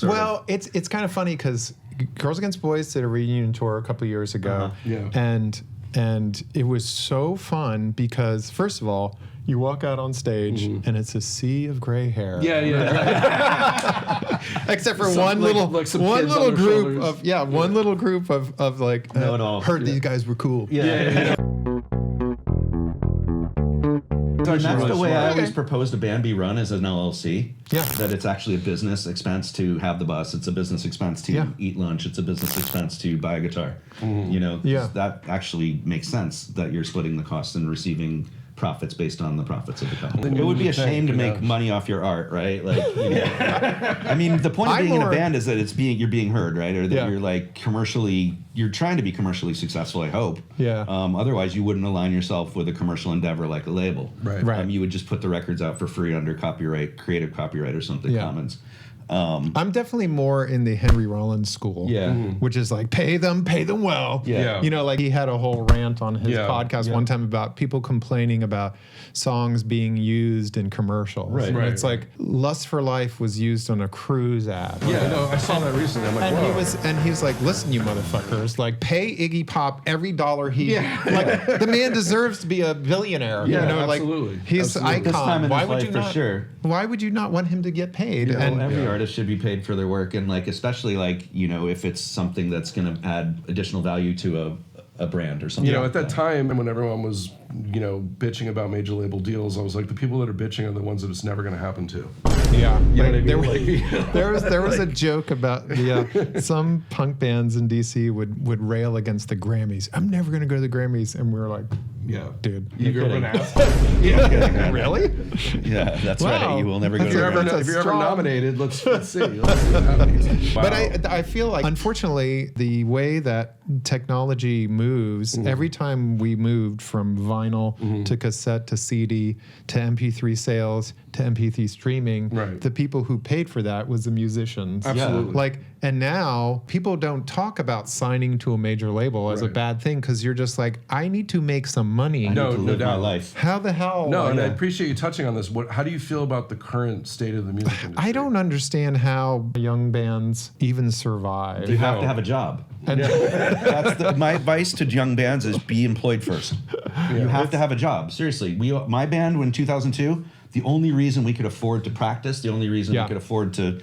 Well, it's kind of funny because Girls Against Boys did a reunion tour a couple years ago, and it was so fun because first of all, you walk out on stage and it's a sea of gray hair. Except for one little group of like heard these guys were cool. And that's the way I always proposed a band be run as an LLC. Yeah. That it's actually a business expense to have the bus. It's a business expense to eat lunch. It's a business expense to buy a guitar. You know, that actually makes sense that you're splitting the costs and receiving profits based on the profits of the company. It would be a shame to make money off your art, right? Like, you know, I mean, the point of being in a band is that you're being heard, right? Or that you're like you're trying to be commercially successful, I hope. Otherwise, you wouldn't align yourself with a commercial endeavor like a label. Right. You would just put the records out for free under copyright, creative copyright or something, commons. I'm definitely more in the Henry Rollins school, which is like pay them well. You know, like he had a whole rant on his podcast one time about people complaining about songs being used in commercials. Right. It's like "Lust for Life" was used on a cruise ad. I saw that recently. I'm like, and he was like, "Listen, you motherfuckers! Like, pay Iggy Pop every dollar he like. The man deserves to be a billionaire. You know, absolutely. Like he's an icon. This time in why his would life, you not? for sure. Why would you not want him to get paid? And every artist should be paid for their work, and like especially like, you know, if it's something that's going to add additional value to a brand or something. You know, at that time when everyone was, you know, bitching about major label deals, I was like, the people that are bitching are the ones that it's never going to happen to. Yeah, you know what I mean? There was a joke about some punk bands in DC would rail against the Grammys. I'm never going to go to the Grammys, and we were like, dude, you're an ass. Really? Yeah, that's right. You will never go to the Grammys. If you're ever nominated, let's see. Let's see what happens. Wow. But I feel like, unfortunately, the way that technology moves, every time we moved from vinyl to cassette to CD to MP3 sales to MP3 streaming, the people who paid for that was the musicians. Absolutely. Like, and now people don't talk about signing to a major label as a bad thing because you're just like, I need to make some money. I need to live my life. How the hell? No, and I appreciate you touching on this. How do you feel about the current state of the music industry? I don't understand how young bands even survive. You have to have a job. And That's my advice to young bands is be employed first. You have to have a job. Seriously, my band in 2002, the only reason we could afford to practice, the only reason we could afford to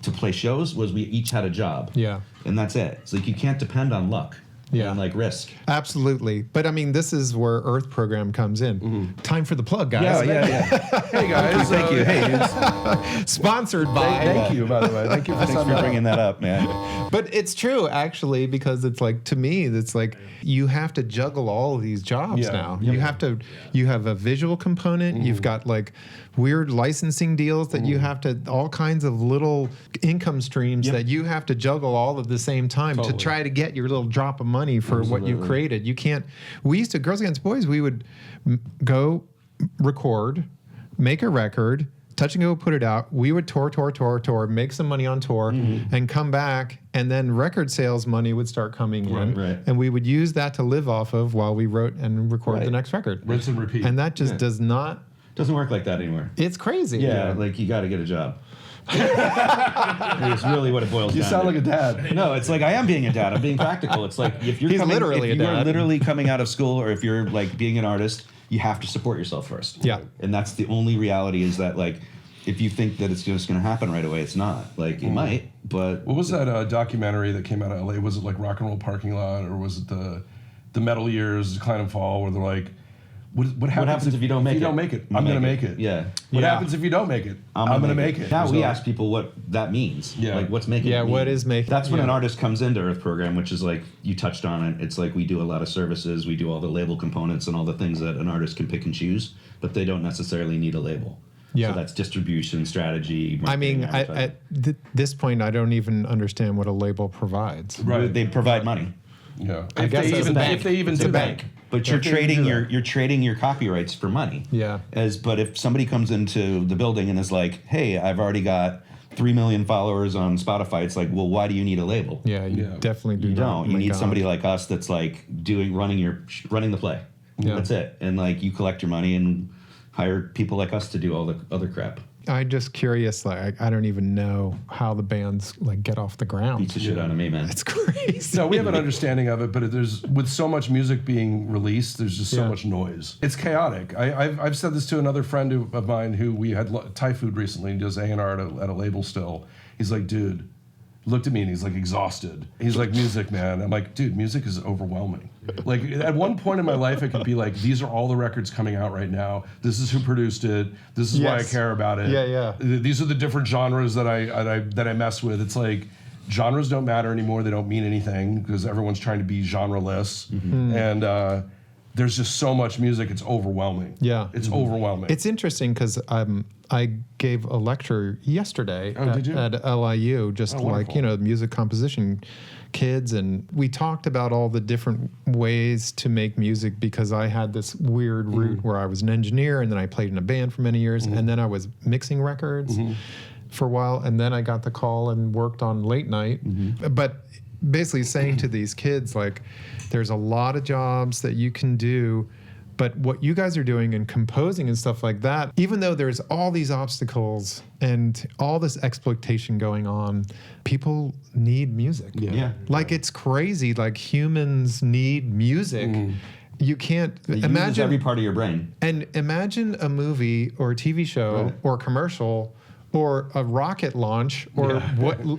play shows was we each had a job. And that's it. It's like you can't depend on luck. And like risk. Absolutely. But I mean, this is where Earth Program comes in. Time for the plug, guys. Hey, guys. Thank you. Hey, dudes. Sponsored by. Thank you, by the way. Thank you for bringing that up, man. But it's true, actually, because it's like, to me, it's like you have to juggle all of these jobs now. You have a visual component. You've got like weird licensing deals that you have to, all kinds of little income streams that you have to juggle all at the same time to try to get your little drop of money for what you created. You can't, we used to, Girls Against Boys, we would go record, make a record, Touch and Go would put it out. We would tour, make some money on tour, and come back, and then record sales money would start coming in, and we would use that to live off of while we wrote and recorded the next record. Rinse and repeat. And that just does not... Doesn't work like that anymore. It's crazy. Yeah, like you got to get a job. It's really what it boils down to. You sound like a dad. No, it's like I am being a dad. I'm being practical. It's like if you're literally coming out of school, or if you're like being an artist, you have to support yourself first. Yeah. And that's the only reality, is that like if you think that it's just going to happen right away, it's not. Like it might, but... What was that documentary that came out of LA? Was it like Rock and Roll Parking Lot, or was it the Metal Years, Decline and Fall, where they're like, what happens if you don't make it? I'm going to make it. Yeah. What happens if you don't make it? I'm going to make it. Now we ask people what that means. Yeah. Like what's making it mean. What is making... That's when an artist comes into Earth Program, which is like, you touched on it. It's like we do a lot of services. We do all the label components and all the things that an artist can pick and choose, but they don't necessarily need a label. Yeah. So that's distribution, strategy, marketing, at this point, I don't even understand what a label provides. Right. They provide money. Yeah. I guess if they even it's do a bank. But you're trading your copyrights for money. Yeah. But if somebody comes into the building and is like, hey, I've already got 3 million followers on Spotify, it's like, well, why do you need a label? Yeah, you definitely do. You don't. You need somebody like us that's like running the play. Yeah. That's it. And like you collect your money and hire people like us to do all the other crap. I'm just curious. Like, I don't even know how the bands like get off the ground. Beats the shit out of me, man. It's crazy. No, we have an understanding of it, but there's with so much music being released, there's just so much noise. It's chaotic. I've said this to another friend of mine who we had Thai food recently. He does A&R at a label still. He's like, dude. Looked at me and he's like exhausted. He's like, music, man. I'm like, dude, music is overwhelming. Like at one point in my life, it could be like, these are all the records coming out right now. This is who produced it. This is why I care about it. Yeah. These are the different genres that I mess with. It's like genres don't matter anymore. They don't mean anything because everyone's trying to be genreless. And there's just so much music. It's overwhelming. Yeah. It's overwhelming. It's interesting because I gave a lecture yesterday at LIU, just like, music composition kids. And we talked about all the different ways to make music because I had this weird route where I was an engineer and then I played in a band for many years and then I was mixing records for a while. And then I got the call and worked on late night. But basically saying to these kids, like, there's a lot of jobs that you can do, but what you guys are doing and composing and stuff like that, even though there's all these obstacles and all this exploitation going on, people need music. Like, it's crazy. Like, humans need music. You can't imagine every part of your brain. And imagine a movie or a TV show or commercial or a rocket launch or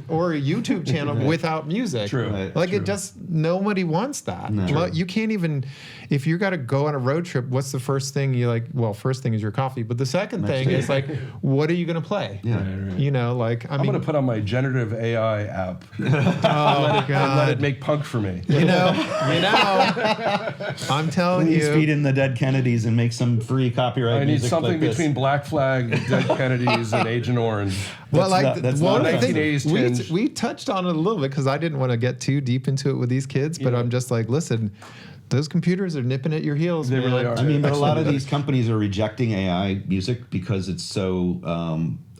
or a YouTube channel without music. It just, nobody wants that. You can't even, if you got to go on a road trip, what's the first thing you like? Well, first thing is your coffee, but the second thing is like, what are you going to play? You know, like, I'm going to put on my generative AI app. God. Let it make punk for me. You know, I'm telling you. Please feed in the Dead Kennedys and make some free copyright music. I need something like between Black Flag, Dead Kennedys, and Agent Orange. Well, that's one not of the things 1980s tinge. we touched on it a little bit because I didn't want to get too deep into it with these kids, but I'm just like, listen, those computers are nipping at your heels. They really are. I mean, but a lot of these companies are rejecting AI music because it's so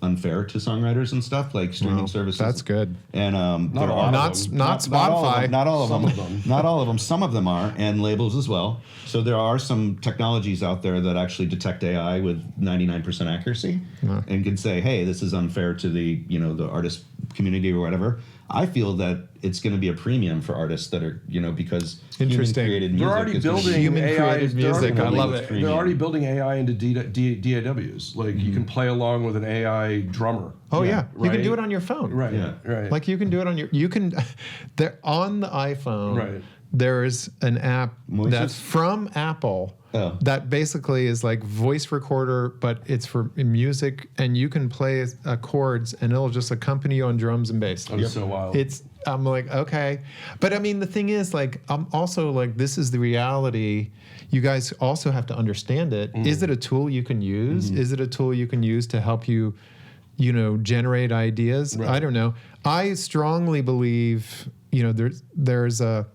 unfair to songwriters and stuff, like streaming services. That's good. And not Spotify. Not all of them. Not all of them. Some of them are, and labels as well. So there are some technologies out there that actually detect AI with 99% accuracy and can say, hey, this is unfair to the the artist community or whatever. I feel that it's going to be a premium for artists that are, because human-created music. They're already building human-created music. I love it. They're already building AI into DAWs. Like, you can play along with an AI drummer. Oh, yeah. You can do it on your phone. Right. Yeah. Right. Like, you can do it on on the iPhone. Right. There's an app that's from Apple that basically is like voice recorder, but it's for music, and you can play chords, and it'll just accompany you on drums and bass. That's so wild. I'm like, okay. But I mean, the thing is, like, I'm also like, this is the reality. You guys also have to understand it. Is it a tool you can use? Is it a tool you can use to help you, generate ideas? Right. I don't know. I strongly believe, there's a...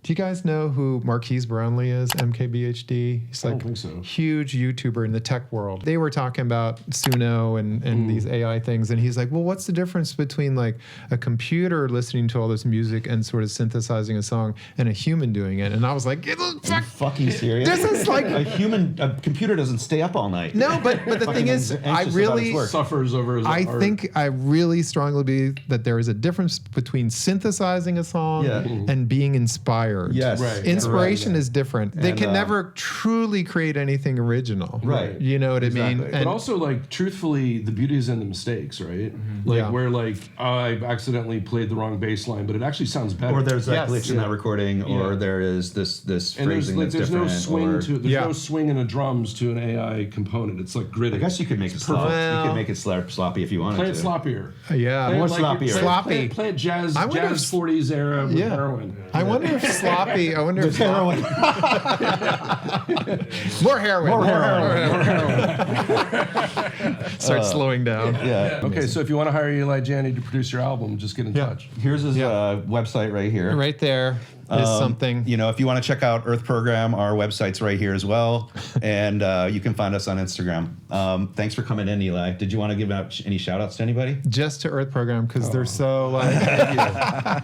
Do you guys know who Marquise Brownlee is? MKBHD. He's like a huge YouTuber in the tech world. They were talking about Suno and these AI things, and he's like, well, what's the difference between like a computer listening to all this music and sort of synthesizing a song and a human doing it? And I was like, are you fucking serious? This is like a computer doesn't stay up all night. No, but the thing is, I really suffers over his art. Think I really strongly believe that there is a difference between synthesizing a song and being inspired. Yes. Right. Inspiration is different. They can never truly create anything original. Right. You know what I mean? But also, like, truthfully, the beauty is in the mistakes, right? Like, where, like, I've accidentally played the wrong bass line, but it actually sounds better. Or there's that glitch in that recording, or there is this phrasing that's different. There's no swing in the drums to an AI component. It's like gritty. I guess you could make it sloppy. You could make it sloppy if you wanted to. Play it sloppier. Yeah. More sloppier. Sloppy. Play it jazz 40s era with heroin. I wonder if sloppy. I wonder if heroin. More heroin. Start slowing down. Okay, so if you want to hire Eli Janney to produce your album, just get in touch. Here's his website right here. Right there is something. If you want to check out Earth Program, our website's right here as well, and you can find us on Instagram. Thanks for coming in, Eli. Did you want to give out any shout-outs to anybody? Just to Earth Program, because they're so like.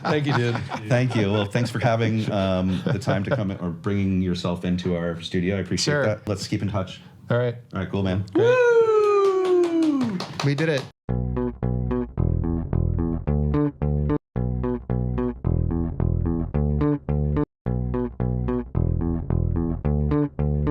Thank you, dude. Thank you. Well, thanks for having the time to come or bringing yourself into our studio. I appreciate that. Let's keep in touch. All right. All right, cool, man. Woo! We did it.